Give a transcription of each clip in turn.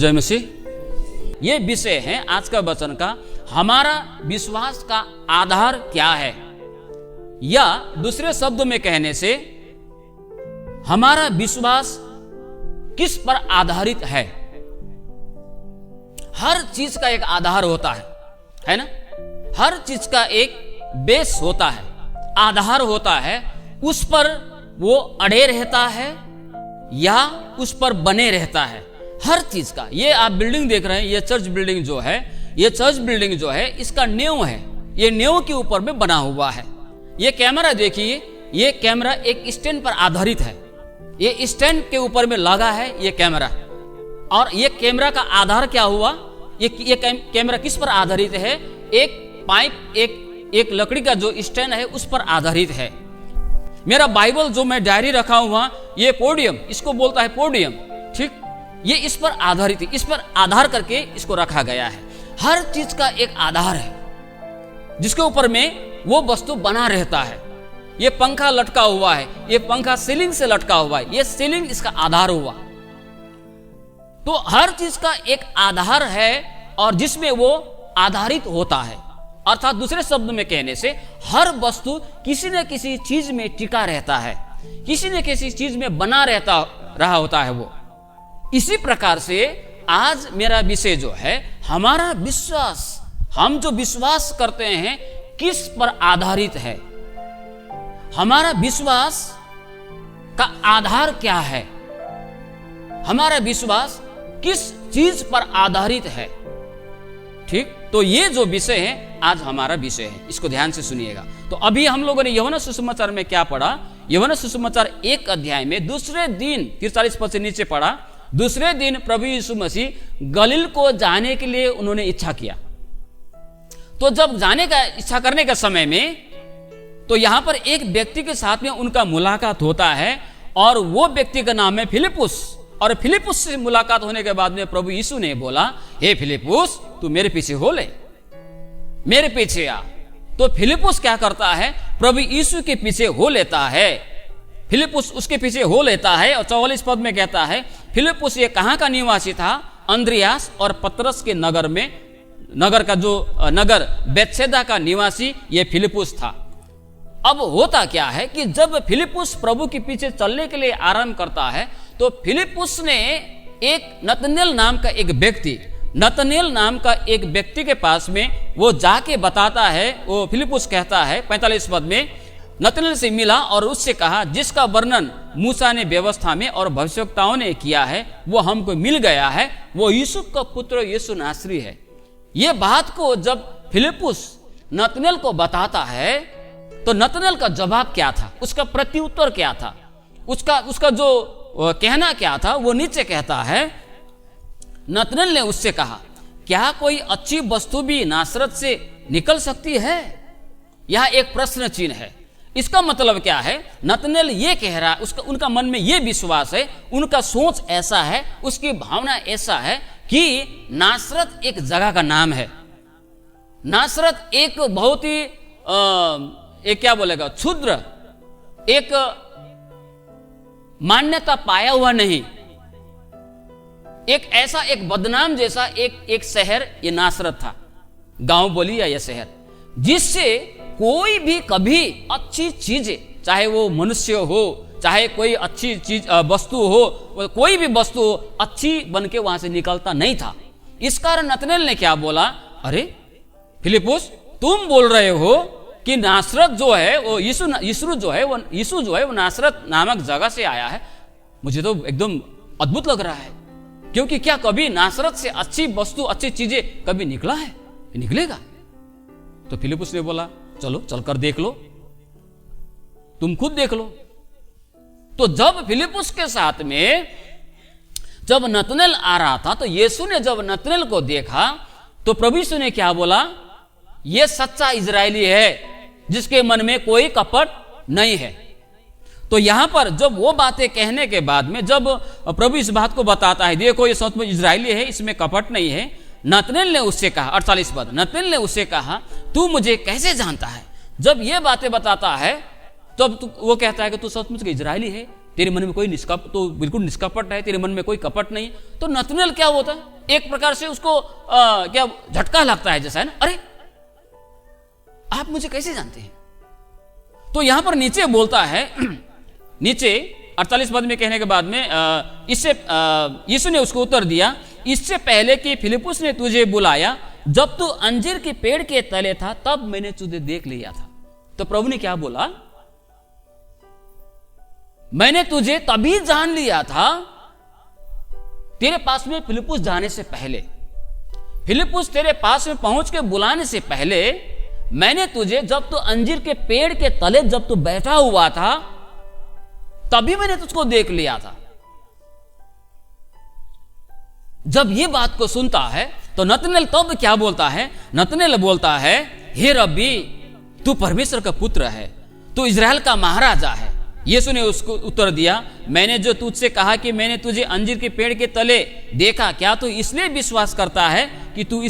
जय मसीह। ये विषय है आज का वचन का, हमारा विश्वास का आधार क्या है, या दूसरे शब्दों में कहने से हमारा विश्वास किस पर आधारित है। हर चीज का एक आधार होता है ना। हर चीज का एक बेस होता है, आधार होता है, उस पर वो अड़े रहता है या उस पर बने रहता है। हर चीज का, ये आप बिल्डिंग देख रहे हैं, ये चर्च बिल्डिंग जो है, ये चर्च बिल्डिंग जो है, इसका नींव है, ये नींव के ऊपर में बना हुआ है। ये कैमरा देखिए, ये कैमरा एक स्टैंड पर आधारित है, ये स्टैंड के ऊपर में लगा है ये कैमरा। और ये कैमरा का आधार क्या हुआ, ये कैमरा किस पर आधारित है? एक पाइप, एक लकड़ी का जो स्टैंड है उस पर आधारित है। मेरा बाइबल जो मैं डायरी रखा हुआ, ये पोडियम, इसको बोलता है पोडियम, ठीक, ये इस पर आधारित है, इस पर आधार करके इसको रखा गया है। हर चीज का एक आधार है जिसके ऊपर में वो वस्तु बना रहता है। ये पंखा लटका हुआ है, ये पंखा सीलिंग से लटका हुआ है, ये सीलिंग इसका आधार हुआ। तो हर चीज का एक आधार है और जिसमें वो आधारित होता है। अर्थात दूसरे शब्द में कहने से हर वस्तु किसी न किसी चीज में टिका रहता है, किसी न किसी चीज में बना रहा होता है वो। इसी प्रकार से आज मेरा विषय जो है, हमारा विश्वास, हम जो विश्वास करते हैं किस पर आधारित है, हमारा विश्वास का आधार क्या है, हमारा विश्वास किस चीज पर आधारित है। ठीक, तो ये जो विषय है आज हमारा विषय है, इसको ध्यान से सुनिएगा। तो अभी हम लोगों ने यूहन्ना सुसमाचार में क्या पढ़ा? यूहन्ना सुसमाचार 1 अध्याय में दूसरे दिन 43 पद से नीचे पढ़ा। दूसरे दिन प्रभु यीशु मसीह गलील को जाने के लिए उन्होंने इच्छा किया। तो जब जाने का इच्छा करने का समय में, तो यहां पर एक व्यक्ति के साथ में उनका मुलाकात होता है और वो व्यक्ति का नाम है फिलिपुस। और फिलिपुस से मुलाकात होने के बाद में प्रभु यीशु ने बोला, हे फिलिपुस, तू मेरे पीछे हो ले, मेरे पीछे आ। तो फिलिपुस क्या करता है? प्रभु यीशु के पीछे हो लेता है। फिलिपुस उसके पीछे हो लेता है और 44 पद में कहता है, फिलिपुस ये कहां का निवासी था? अंद्रियास और पतरस के नगर में, नगर का जो नगर बेतसैदा का निवासी ये फिलिपुस था। अब होता क्या है कि जब फिलिपुस प्रभु के पीछे चलने के लिए आरंभ करता है, तो फिलिपुस ने एक नतनेल नाम का एक व्यक्ति के पास में वो जाके बताता है। वो फिलिपुस कहता है 45 पद में, नतनेल से मिला और उससे कहा, जिसका वर्णन मूसा ने व्यवस्था में और भविष्यवक्ताओं ने किया है वो हमको मिल गया है, वो यूसुफ का पुत्र यीशु नासरी है। ये बात को जब फिलिपुस नतनेल को बताता है, तो नतनेल का जवाब क्या था, उसका प्रत्युत्तर क्या था, उसका जो कहना क्या था, वो नीचे कहता है, नतनेल ने उससे कहा, क्या कोई अच्छी वस्तु भी नासरत से निकल सकती है? यह एक प्रश्न चिन्ह है। इसका मतलब क्या है? नतनेल ये कह रहा है, उनका मन में ये विश्वास है, उनका सोच ऐसा है, उसकी भावना ऐसा है कि नासरत एक जगह का नाम है। नासरत एक बहुत ही एक क्या बोलेगा, क्षुद्र, एक मान्यता पाया हुआ नहीं, एक ऐसा एक बदनाम जैसा एक शहर ये नासरत था, गांव बोली या यह शहर, जिससे कोई भी कभी अच्छी चीजें, चाहे वो मनुष्य हो, चाहे कोई अच्छी चीज वस्तु हो, कोई भी वस्तु हो, अच्छी बन के वहां से निकलता नहीं था। इस कारण नतनेल ने क्या बोला, अरे फिलिपुस, तुम बोल रहे हो कि नासरत जो है वो यीशु जो है वो नासरत नामक जगह से आया है। मुझे तो एकदम अद्भुत लग रहा है, क्योंकि क्या कभी नासरत से अच्छी वस्तु, अच्छी चीजें कभी निकला है? निकलेगा? तो फिलिपुस ने बोला, चलो चलकर देख लो, तुम खुद देख लो। तो जब फिलिपुस के साथ में जब नतनेल आ रहा था, तो यीशु ने जब नतनेल को देखा, तो प्रभु यीशु ने क्या बोला, ये सच्चा इजरायली है जिसके मन में कोई कपट नहीं है। तो यहां पर जब वो बातें कहने के बाद में, जब प्रभु इस बात को बताता है, देखो ये सच में इजरायली है, इसमें कपट नहीं है, नतनेल ने उससे कहा, 48 पद, नतनेल ने उससे कहा, तू मुझे कैसे जानता है? जब ये बातें बताता है, तब वो कहता है कि तू सचमुच इजरायली है, तेरे मन में कोई तो बिल्कुल निष्कपट है, तेरे मन में कोई कपट नहीं। तो नतनेल क्या होता है? एक प्रकार से उसको क्या झटका लगता है जैसा, है ना, अरे आप मुझे कैसे जानते हैं। तो यहां पर नीचे बोलता है, नीचे 48 पद में कहने के बाद में इससे यीशु ने उसको उत्तर दिया, इससे पहले कि फिलिप्पुस ने तुझे बुलाया, जब तू अंजीर के पेड़ के तले था तब मैंने तुझे देख लिया था। तो प्रभु ने क्या बोला, मैंने तुझे तभी जान लिया था तेरे पास में फिलिप्पुस जाने से पहले, फिलिप्पुस तेरे पास में पहुंच के बुलाने से पहले मैंने तुझे, जब तू अंजीर के पेड़ के तले जब तू बैठा हुआ था तभी मैंने तुझको देख लिया था। जब ये बात को सुनता है तो नतनेल तब क्या बोलता है, नतनेल बोलता है, हे रब्बी तू परमेश्वर का पुत्र है, तू इजराइल का महाराजा है। यीशु ने उसको उत्तर दिया, मैंने जो तुझसे कहा कि मैंने तुझे अंजीर के पेड़ के तले देखा, क्या तू इसलिए विश्वास करता है कि तू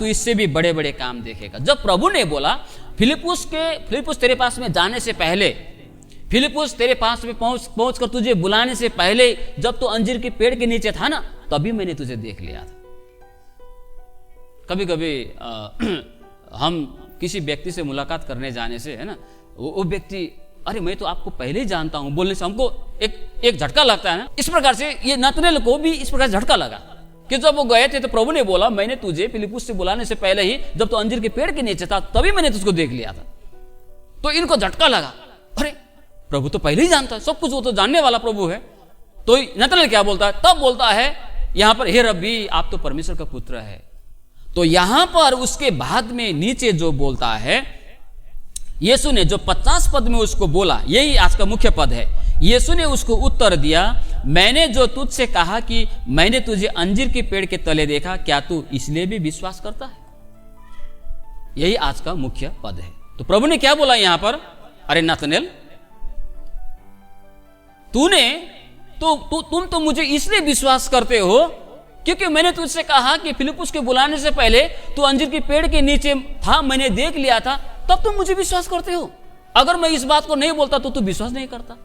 इससे भी बड़े बड़े काम देखेगा। जब प्रभु ने बोला फिलिप्पुस तेरे पास में जाने से पहले, फिलिप्पुस तेरे पास में पहुंच कर तुझे बुलाने से पहले, जब तू अंजीर के पेड़ के नीचे था ना, तभी मैंने तुझे देख लिया था। कभी कभी हम किसी व्यक्ति से मुलाकात करने जाने से, है ना, वो व्यक्ति, अरे मैं तो आपको पहले ही जानता हूं, बोलने से हमको एक झटका लगता है ना। इस प्रकार से ये नतनेल को भी इस प्रकार झटका लगा कि जब वो गए थे तो प्रभु ने बोला, मैंने तुझे फिलिप्पुस से बुलाने से पहले ही, जब तो अंजीर के पेड़ के नीचे था तभी मैंने तुझको देख लिया था। तो इनको झटका लगा, अरे प्रभु तो पहले ही जानता है सब कुछ, वो तो जानने वाला प्रभु है। तो नतनेल क्या बोलता है, तब बोलता है यहां पर, हे रब्बी आप तो परमेश्वर का पुत्र है। तो यहां पर उसके बाद में नीचे जो बोलता है, यीशु ने जो 50 पद में उसको बोला, यही आज का मुख्य पद है। यीशु ने उसको उत्तर दिया, मैंने जो तुझसे कहा कि मैंने तुझे अंजीर के पेड़ के तले देखा, क्या तू इसलिए भी विश्वास करता है। यही आज का मुख्य पद है। तो प्रभु ने क्या बोला यहां पर, अरे नतनेल तुम तो मुझे इसलिए विश्वास करते हो क्योंकि मैंने तुझसे कहा कि फिलिप्पुस के बुलाने से पहले तू अंजीर के पेड़ के नीचे था, मैंने देख लिया था, तब तुम मुझे विश्वास करते हो। अगर मैं इस बात को नहीं बोलता तो तू विश्वास नहीं करता।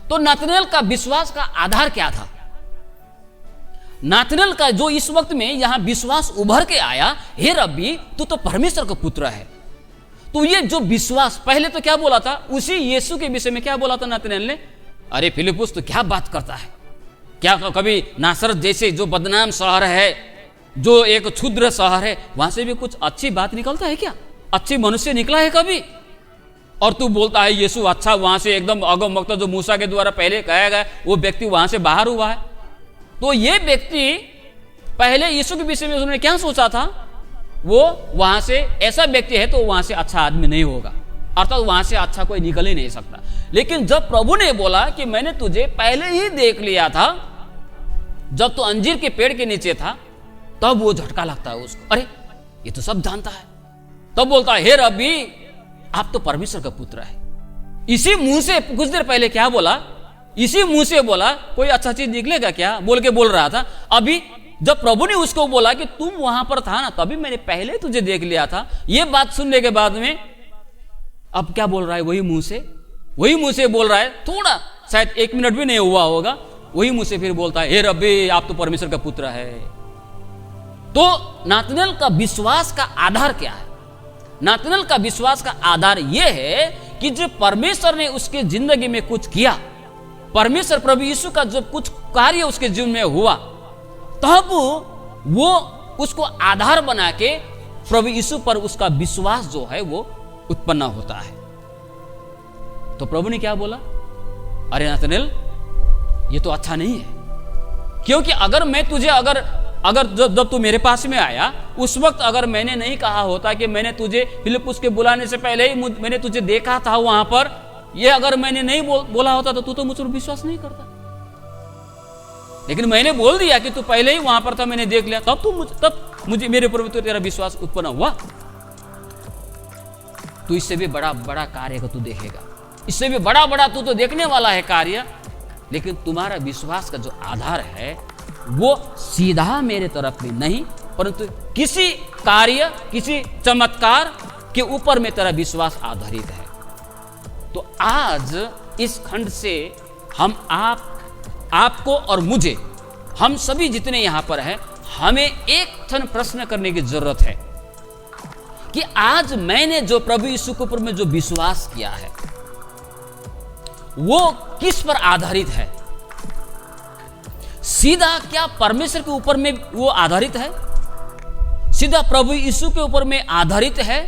तो नतनेल का विश्वास का आधार क्या था। नतनेल का जो इस वक्त में यहां विश्वास उभर के आया, हे रब्बी तू तो परमेश्वर का पुत्र है। तो ये जो विश्वास, पहले तो क्या बोला था, उसी यीशु के विषय में क्या बोला था नतनेल ने, अरे फिलिप्पुस तो क्या बात करता है, क्या कभी नासरत जैसे जो बदनाम शहर है, जो एक क्षुद्र शहर है, वहां से भी कुछ अच्छी बात निकलता है क्या, अच्छे मनुष्य निकला है कभी। और तू बोलता है यीशु अच्छा, वहां से एकदम अगम वक्त जो मूसा के द्वारा पहले कहा गया वो व्यक्ति वहां से बाहर हुआ है। तो ये व्यक्ति पहले यीशु के विषय में उसने क्या सोचा था, वो वहां से ऐसा व्यक्ति है तो वहां से अच्छा आदमी नहीं होगा, अर्थात वहां से अच्छा कोई निकल ही नहीं सकता। लेकिन जब प्रभु ने बोला कि मैंने तुझे पहले ही देख लिया था जब तू अंजीर के पेड़ के नीचे था, तब वो झटका लगता है उसको, अरे ये तो सब जानता है। तब बोलता है, हे रब्बी आप तो परमेश्वर का पुत्र है। इसी मुंह से कुछ देर पहले क्या बोला, इसी मुंह से बोला कोई अच्छा चीज निकलेगा क्या बोल के बोल रहा था। अभी जब प्रभु ने उसको बोला कि तुम वहां पर था ना, तभी मैंने पहले तुझे देख लिया था, ये बात सुनने के बाद में अब क्या बोल रहा है, वही मुंह से बोल रहा है। थोड़ा शायद 1 मिनट भी नहीं हुआ होगा, वही मुंह से फिर बोलता है, हे रब्बी आप तो परमेश्वर का पुत्र है। तो नतनेल का विश्वास का आधार क्या है। नतनेल का विश्वास का आधार यह है कि जो परमेश्वर ने उसके जिंदगी में कुछ किया, परमेश्वर प्रभु यीशु का जो कुछ कार्य उसके जीवन में हुआ, तब वो उसको आधार बना के प्रभु यीशु पर उसका विश्वास जो है वो उत्पन्न होता है। तो प्रभु ने क्या बोला, अरे नतनेल ये तो अच्छा नहीं है, क्योंकि अगर मैं तुझे अगर जब तू मेरे पास में आया उस वक्त अगर मैंने नहीं कहा होता कि मैंने तुझे फिलिप्पुस के बुलाने से पहले ही मैंने तुझे देखा था वहां पर, ये अगर मैंने नहीं बोला होता तो तू तो मुझ पर विश्वास नहीं करता। लेकिन मैंने बोल दिया कि तू पहले ही वहां पर था, मैंने देख लिया, तब मुझे मेरे ऊपर तो तेरा विश्वास उत्पन्न हुआ। तू इससे भी बड़ा बड़ा कार्य को तू देखेगा, इससे भी बड़ा बड़ा तू तो देखने वाला है कार्य। लेकिन तुम्हारा विश्वास का जो आधार है वो सीधा मेरे तरफ में नहीं, परंतु किसी कार्य, किसी चमत्कार के ऊपर में तेरा विश्वास आधारित है। तो आज इस खंड से हम आपको और मुझे, हम सभी जितने यहां पर हैं, हमें एक क्षण प्रश्न करने की जरूरत है कि आज मैंने जो प्रभु यीशु के ऊपर में जो विश्वास किया है वो किस पर आधारित है? सीधा क्या परमेश्वर के ऊपर में वो आधारित है, सीधा प्रभु यीशु के ऊपर में आधारित है,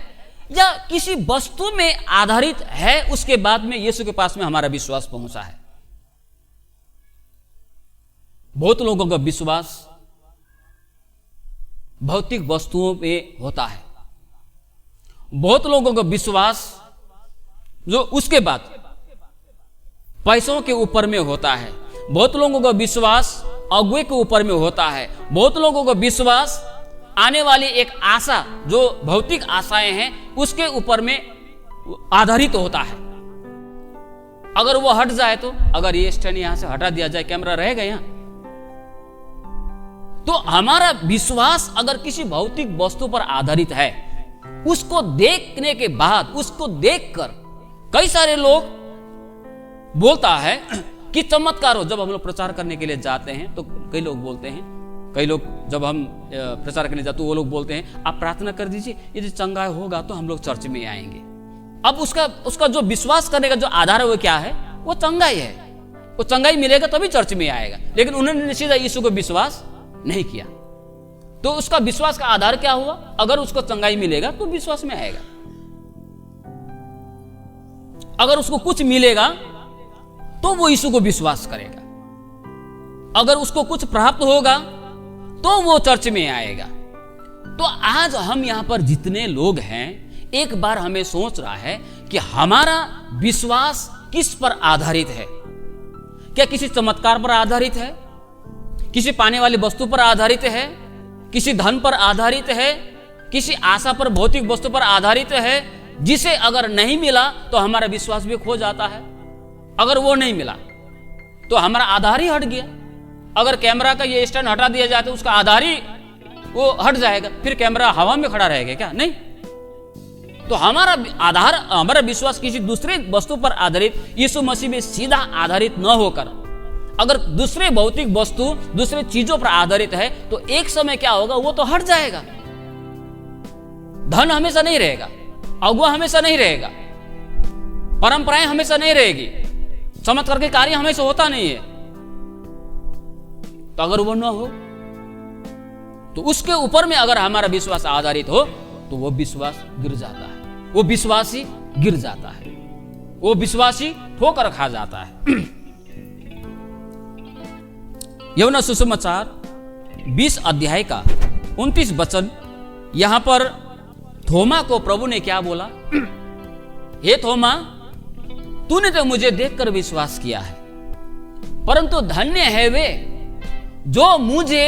या किसी वस्तु में आधारित है, उसके बाद में यीशु के पास में हमारा विश्वास पहुंचा है? बहुत लोगों का विश्वास भौतिक वस्तुओं पे होता है, बहुत लोगों का विश्वास जो उसके बाद पैसों के ऊपर में होता है, बहुत लोगों का विश्वास अगुए के ऊपर में होता है, बहुत लोगों का विश्वास आने वाली एक आशा जो भौतिक आशाएं हैं उसके ऊपर में आधारित होता है। अगर वो हट जाए तो, अगर ये स्टैंड यहां से हटा दिया जाए, कैमरा रहेगा यहां, तो हमारा विश्वास अगर किसी भौतिक वस्तु पर आधारित है, उसको देखने के बाद, उसको देखकर कई सारे लोग बोलता है कि चमत्कार हो। जब हम लोग प्रचार करने के लिए जाते हैं तो कई लोग बोलते हैं, कई लोग जब हम प्रचार करने जाते हैं वो लोग बोलते हैं आप प्रार्थना कर दीजिए, यदि चंगा होगा तो हम लोग चर्च में आएंगे। अब उसका जो विश्वास करने का जो आधार है वो क्या है? वो चंगाई है, वो चंगाई मिलेगा तभी चर्च में आएगा। लेकिन उन्होंने सीधा यीशु को विश्वास नहीं किया, तो उसका विश्वास का आधार क्या हुआ? अगर उसको चंगाई मिलेगा तो विश्वास में आएगा, अगर उसको कुछ मिलेगा तो वो यीशु को विश्वास करेगा, अगर उसको कुछ प्राप्त होगा तो वो चर्च में आएगा। तो आज हम यहां पर जितने लोग हैं, एक बार हमें सोच रहा है कि हमारा विश्वास किस पर आधारित है? क्या किसी चमत्कार पर आधारित है, किसी पाने वाली वस्तु पर आधारित है, किसी धन पर आधारित है, किसी आशा पर, भौतिक वस्तु पर आधारित है, जिसे अगर नहीं मिला तो हमारा विश्वास भी खो जाता है। अगर वो नहीं मिला तो हमारा आधार ही हट गया। अगर कैमरा का ये स्टैंड हटा दिया जाए तो उसका आधार ही वो हट जाएगा, फिर कैमरा हवा में खड़ा रहेगा क्या? नहीं। तो हमारा आधार, हमारा विश्वास किसी दूसरे वस्तु पर आधारित, यीशु मसीह में सीधा आधारित न होकर अगर दूसरे भौतिक वस्तु, दूसरे चीजों पर आधारित है तो एक समय क्या होगा? वो तो हट जाएगा। धन हमेशा नहीं रहेगा, अगुआ हमेशा नहीं रहेगा, परंपराएं हमेशा नहीं रहेगी, चमत्कार के कार्य हमेशा होता नहीं है। तो अगर वो न हो तो उसके ऊपर में अगर हमारा विश्वास आधारित हो तो वो विश्वास गिर जाता है, वो विश्वासी गिर जाता है, वो विश्वासी ठोकर खा जाता है। यूहन्ना सुसमाचार 20 अध्याय का 29 वचन, यहां पर थोमा को प्रभु ने क्या बोला? हे थोमा, तूने तो मुझे देखकर विश्वास किया है, परंतु धन्य है वे जो मुझे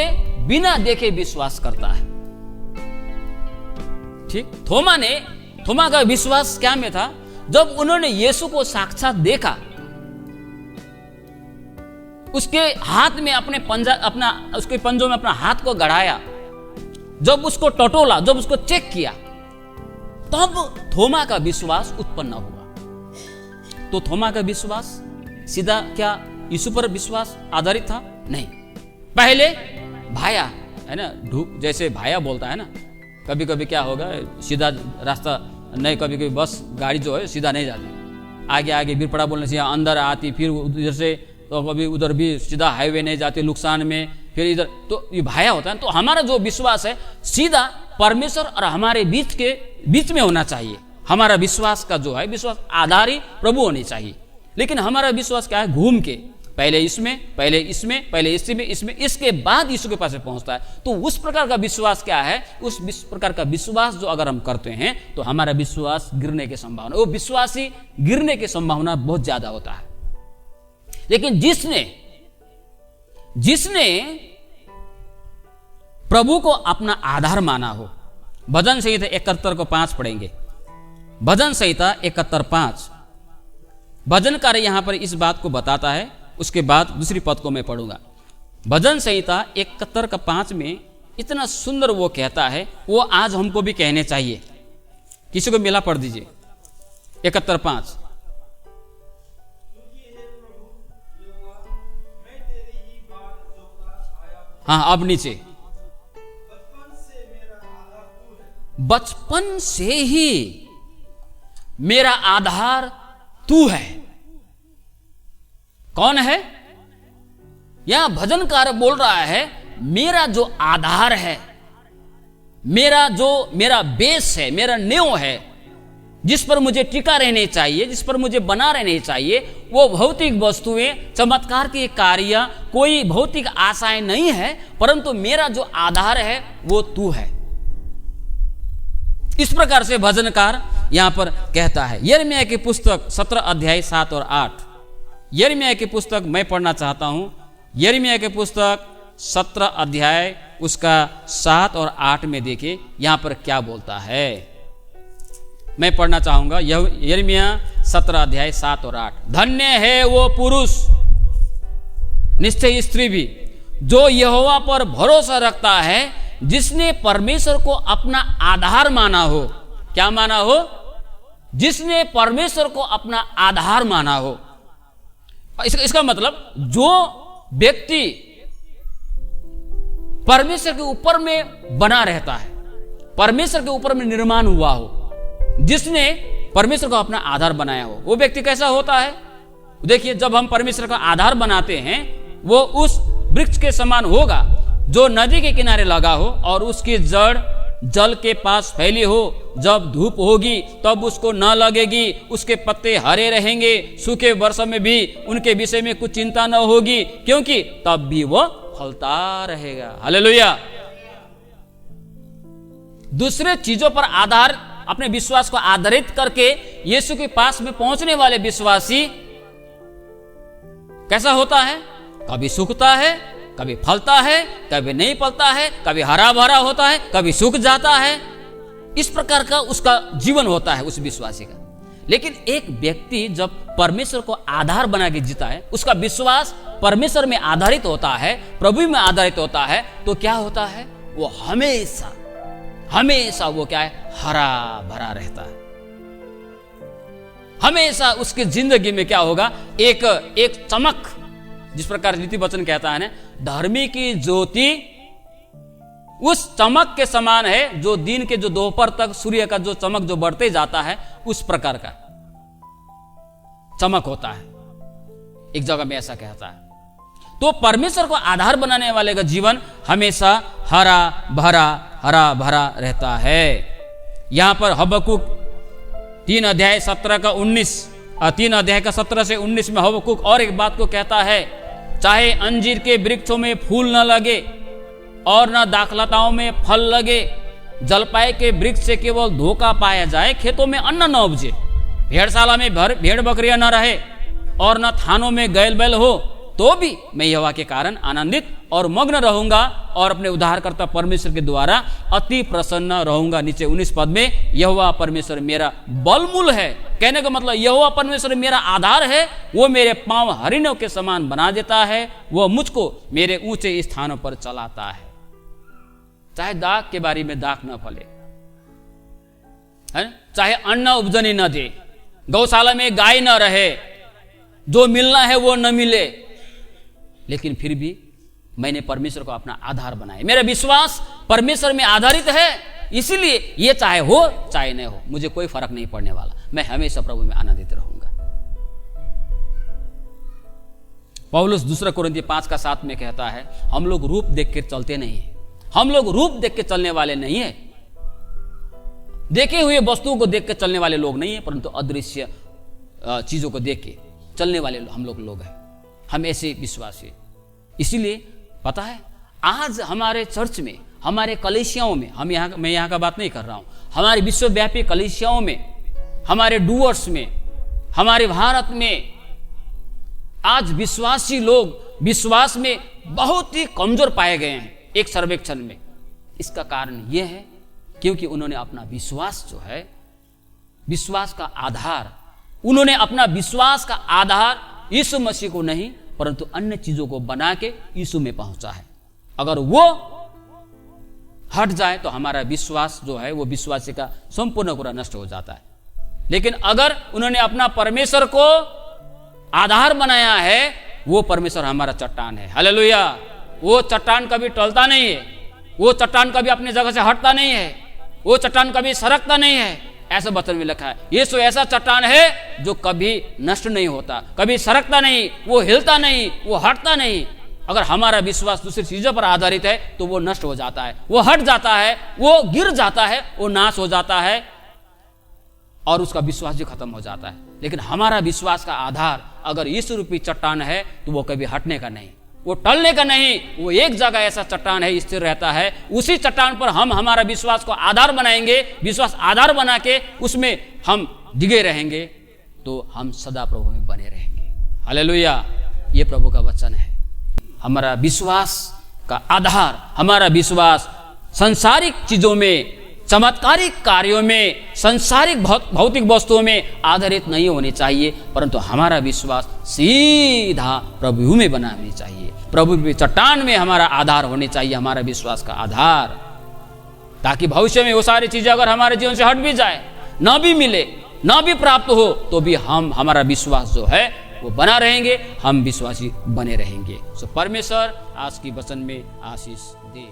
बिना देखे विश्वास करता है। ठीक, थोमा का विश्वास क्या में था? जब उन्होंने यीशु को साक्षात देखा, उसके हाथ में उसके पंजों में अपना हाथ को गड़ाया, जब उसको टटोला, जब उसको चेक किया, तब थोमा का विश्वास उत्पन्न हुआ। तो थोमा का विश्वास सीधा क्या यीशु पर विश्वास आधारित था? नहीं। पहले भाया है ना, जैसे भाया बोलता है ना, कभी कभी क्या होगा, सीधा रास्ता नहीं, कभी कभी बस गाड़ी जो है सीधा नहीं जाती, आगे आगे बिरपड़ा बोलने से अंदर आती, फिर उधर से तो कभी उधर भी सीधा हाईवे नहीं जाती, नुकसान में, फिर इधर, तो ये भाया होता है। तो हमारा जो विश्वास है सीधा परमेश्वर और हमारे बीच में होना चाहिए। हमारा विश्वास का जो है विश्वास आधारी प्रभु होनी चाहिए। लेकिन हमारा विश्वास क्या है? घूम के पहले इसमें, पहले इसमें, पहले इसमें, इसके बाद यीशु के पास पहुंचता है। तो उस प्रकार का विश्वास क्या है? उस प्रकार का विश्वास जो अगर हम करते हैं तो हमारा विश्वास गिरने की संभावना, वो विश्वासी गिरने की संभावना बहुत ज्यादा होता है। लेकिन जिसने प्रभु को अपना आधार माना हो, भजन संहिता 71 को 5 पढ़ेंगे। भजन संहिता 71:5, भजनकार यहां पर इस बात को बताता है, उसके बाद दूसरी पद को मैं पढ़ूंगा। भजन संहिता 71:5 में इतना सुंदर वो कहता है, वो आज हमको भी कहने चाहिए। किसी को मिला पढ़ दीजिए 71:5। हाँ, अब नीचे, बचपन से ही मेरा आधार तू है। कौन है? यहां भजनकार बोल रहा है, मेरा जो आधार है, मेरा बेस है, मेरा नींव है, जिस पर मुझे टिका रहने चाहिए, जिस पर मुझे बना रहने चाहिए, वो भौतिक वस्तुएं, चमत्कार के कार्य, कोई भौतिक आशाएं नहीं है, परंतु मेरा जो आधार है वो तू है। इस प्रकार से भजनकार यहां पर कहता है। यिर्मयाह की पुस्तक 17 अध्याय 7 और 8, यिर्मयाह की पुस्तक मैं पढ़ना चाहता हूं। यिर्मयाह की पुस्तक 17 अध्याय उसका 7 और 8 में देखिए यहां पर क्या बोलता है। मैं पढ़ना चाहूंगा यिर्मयाह 17 अध्याय 7 और 8। धन्य है वो पुरुष, निश्चय स्त्री भी, जो यहोवा पर भरोसा रखता है, जिसने परमेश्वर को अपना आधार माना हो। क्या माना हो? जिसने परमेश्वर को अपना आधार माना हो। इसका मतलब जो व्यक्ति परमेश्वर के ऊपर में बना रहता है, परमेश्वर के ऊपर में निर्माण हुआ हो, जिसने परमेश्वर को अपना आधार बनाया हो, वो व्यक्ति कैसा होता है? देखिए, जब हम परमेश्वर का आधार बनाते हैं, वो उस वृक्ष के समान होगा जो नदी के किनारे लगा हो और उसकी जड़ जल के पास फैली हो। जब धूप होगी तब उसको न लगेगी, उसके पत्ते हरे रहेंगे, सूखे वर्षों में भी उनके विषय में कुछ चिंता न होगी, क्योंकि तब भी वो फलता रहेगा। हालेलुया। दूसरे चीजों पर आधार, अपने विश्वास को आधारित करके यीशु के पास में पहुंचने वाले विश्वासी कैसा होता है? कभी सूखता है, कभी फलता है, कभी नहीं फलता है, कभी हरा भरा होता है, कभी सूख जाता है। इस प्रकार का उसका जीवन होता है उस विश्वासी का। लेकिन एक व्यक्ति जब परमेश्वर को आधार बना के जीता है, उसका विश्वास परमेश्वर में आधारित होता है, प्रभु में आधारित होता है, तो क्या होता है? वो हमेशा हमेशा वो क्या है? हरा भरा रहता है। हमेशा उसकी जिंदगी में क्या होगा? एक चमक, जिस प्रकार नीति वचन कहता है ना, धर्मी की ज्योति उस चमक के समान है, जो दिन के जो दोपहर तक सूर्य का जो चमक जो बढ़ते जाता है, उस प्रकार का चमक होता है। एक जगह में ऐसा कहता है। तो परमेश्वर को आधार बनाने वाले का जीवन हमेशा हरा भरा रहता है। यहां पर हबक्कुक 3 अध्याय 17 का 19, 3 अध्याय का 17 से 19 में हबक्कुक और एक बात को कहता है, चाहे अंजीर के वृक्षों में फूल न लगे और न दाखलताओं में फल लगे, जलपाई के वृक्ष से केवल धोखा पाया जाए, खेतों में अन्न न उपजे, भेड़शाला में भेड़ बकरियां न रहे और न थानों में बैल बैल हो, तो भी मैं यहोवा के कारण आनंदित और मग्न रहूंगा और अपने उद्धारकर्ता परमेश्वर के द्वारा अति प्रसन्न रहूंगा। नीचे 19 पद में, यहोवा परमेश्वर मेरा बलमूल है। कहने का मतलब यहोवा परमेश्वर मेरा आधार है, वो मेरे पांव हरिणों के समान बना देता है, वो मुझको मेरे ऊंचे स्थानों पर चलाता है। चाहे दाख के बारी में दाख न फले, है, चाहे अन्न उपजनी न दे, गौशाला में गाय न रहे, जो मिलना है वो न मिले, लेकिन फिर भी मैंने परमेश्वर को अपना आधार बनाया। मेरा विश्वास परमेश्वर में आधारित है, इसीलिए ये चाहे हो चाहे नहीं हो, मुझे कोई फर्क नहीं पड़ने वाला, मैं हमेशा प्रभु में आनंदित रहूंगा। पौलुस 2 कोरिन्थियों 5 का 7 में कहता है, हम लोग रूप देख के चलते नहीं है, हम लोग रूप देख के चलने वाले नहीं है, देखे हुए वस्तुओं को देख के चलने वाले लोग नहीं है, परंतु अदृश्य चीजों को देख के चलने वाले हम लोग हैं। हम ऐसे विश्वासी, इसीलिए पता है आज हमारे चर्च में, हमारे कलीसियाओं में, मैं यहाँ का बात नहीं कर रहा हूँ, हमारे विश्वव्यापी कलीसियाओं में, हमारे डूअर्स में, हमारे भारत में आज विश्वासी लोग विश्वास में बहुत ही कमजोर पाए गए हैं एक सर्वेक्षण में। इसका कारण यह है क्योंकि उन्होंने अपना विश्वास जो है, विश्वास का आधार, उन्होंने अपना विश्वास का आधार यीशु मसीह को नहीं परंतु अन्य चीजों को बना के यीशु में पहुंचा है। अगर वो हट जाए तो हमारा विश्वास जो है वो विश्वासी का संपूर्ण पूरा नष्ट हो जाता है। लेकिन अगर उन्होंने अपना परमेश्वर को आधार बनाया है, वो परमेश्वर हमारा चट्टान है। हालेलुया। वो चट्टान कभी टलता नहीं है, वो चट्टान कभी अपनी जगह से हटता नहीं है, वो चट्टान कभी सरकता नहीं है। ऐसा वचन में लिखा है। यीशु ऐसा चट्टान है जो कभी नष्ट नहीं होता, कभी सरकता नहीं, वो हिलता नहीं, वो हटता नहीं। अगर हमारा विश्वास दूसरी चीजों पर आधारित है तो वो नष्ट हो जाता है, वो हट जाता है, वो गिर जाता है, वो नाश हो जाता है और उसका विश्वास भी खत्म हो जाता है। लेकिन हमारा विश्वास का आधार अगर यीशु रूपी चट्टान है तो वो कभी हटने का नहीं, वो टलने का नहीं, वो एक जगह ऐसा चट्टान है, स्थिर रहता है। उसी चट्टान पर हम हमारा विश्वास को आधार बनाएंगे, विश्वास आधार बना के उसमें हम डिगे रहेंगे तो हम सदा प्रभु में बने रहेंगे। हालेलुया, ये प्रभु का वचन है। हमारा विश्वास का आधार, हमारा विश्वास संसारिक चीजों में, चमत्कारिक कार्यों में, संसारिक भौतिक वस्तुओं में आधारित नहीं होनी चाहिए, परंतु हमारा विश्वास सीधा प्रभु में बना होनी चाहिए। प्रभु की चट्टान में हमारा आधार होने चाहिए, हमारा विश्वास का आधार, ताकि भविष्य में वो सारी चीजें अगर हमारे जीवन से हट भी जाए, ना भी मिले, ना भी प्राप्त हो, तो भी हमारा विश्वास जो है वो बना रहेंगे, हम विश्वासी बने रहेंगे। सो परमेश्वर आज की वचन में आशीष दे।